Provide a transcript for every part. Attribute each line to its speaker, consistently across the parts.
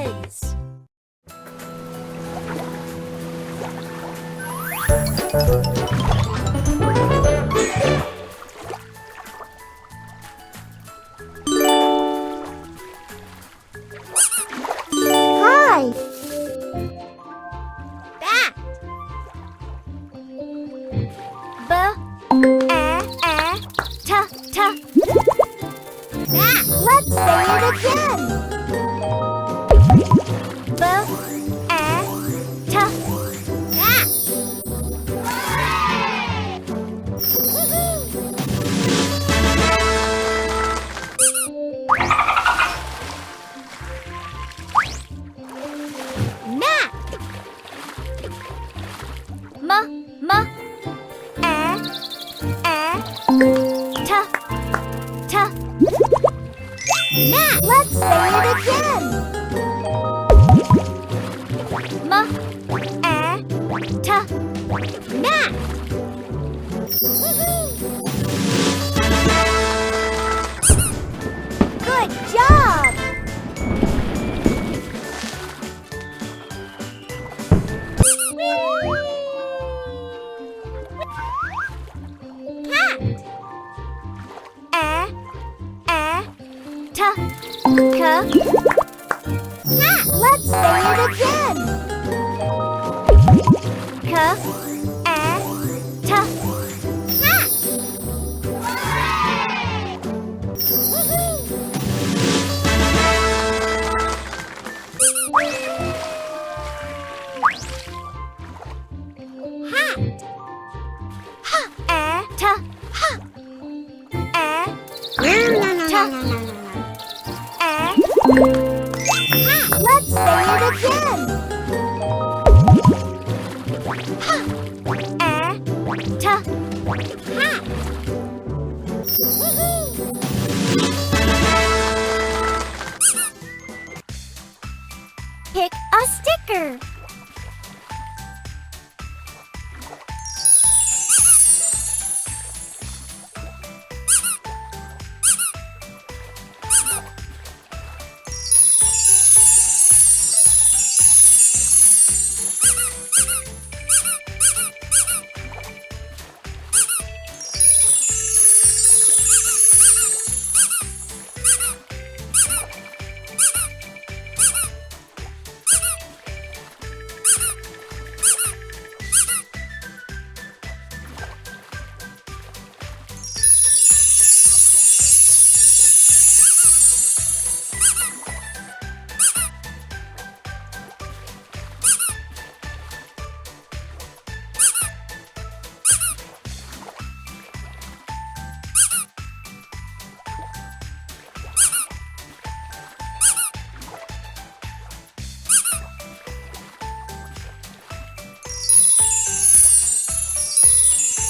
Speaker 1: was!
Speaker 2: Hi!
Speaker 1: Bat! B-A-T-T. Bat!
Speaker 2: Let's say it again!
Speaker 1: B-A-T. Bat! Mat! M-A-T-T. Mat!
Speaker 2: Let's say it again!
Speaker 1: M-A-T. Mat!
Speaker 2: Good job!
Speaker 1: Cat! A-A-T. Cat!
Speaker 2: Let's say it again!
Speaker 1: K-A-T. Cat! Hat! A-T.
Speaker 2: Let's say it again!
Speaker 1: Hat!
Speaker 2: Pick a sticker!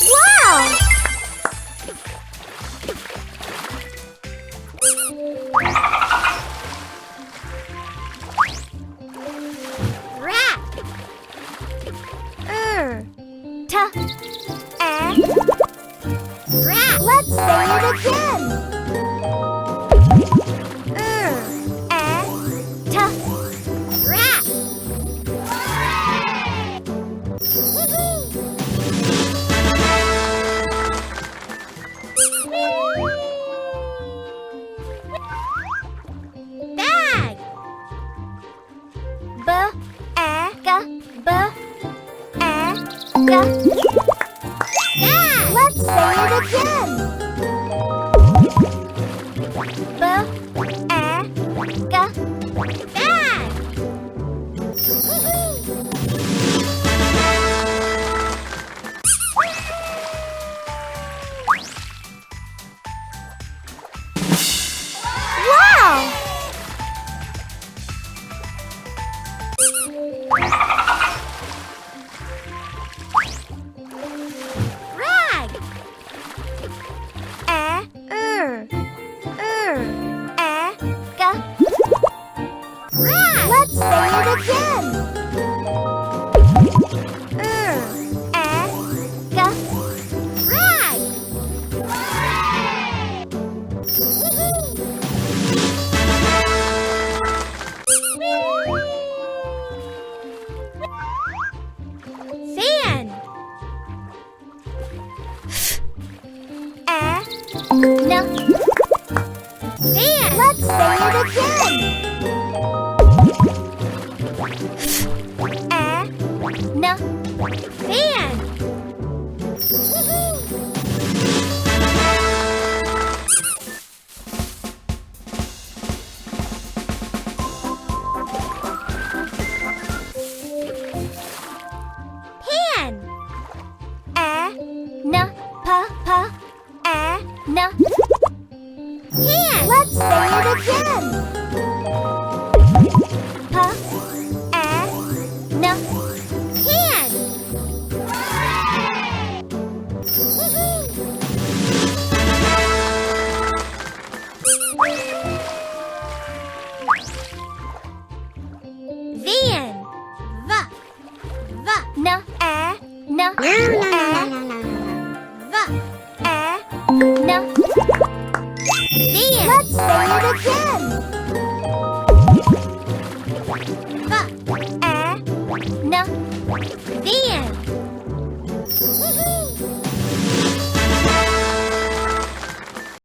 Speaker 2: Wow!
Speaker 1: Rat! T-A. Rat!
Speaker 2: Let's say it again!
Speaker 1: A-T. Rat! Bag! B-A-G. B-A-G. Bag!
Speaker 2: Let's say it again!
Speaker 1: B-A-G. Bag!
Speaker 2: Wow!
Speaker 1: Rag!
Speaker 2: Let's say it again!
Speaker 1: Rag! Fan.
Speaker 2: Let's say it again.
Speaker 1: Fan. Pan. Pan.
Speaker 2: Let's say it again.
Speaker 1: Pan. Van. Van.
Speaker 2: Let's say it again.
Speaker 1: Van.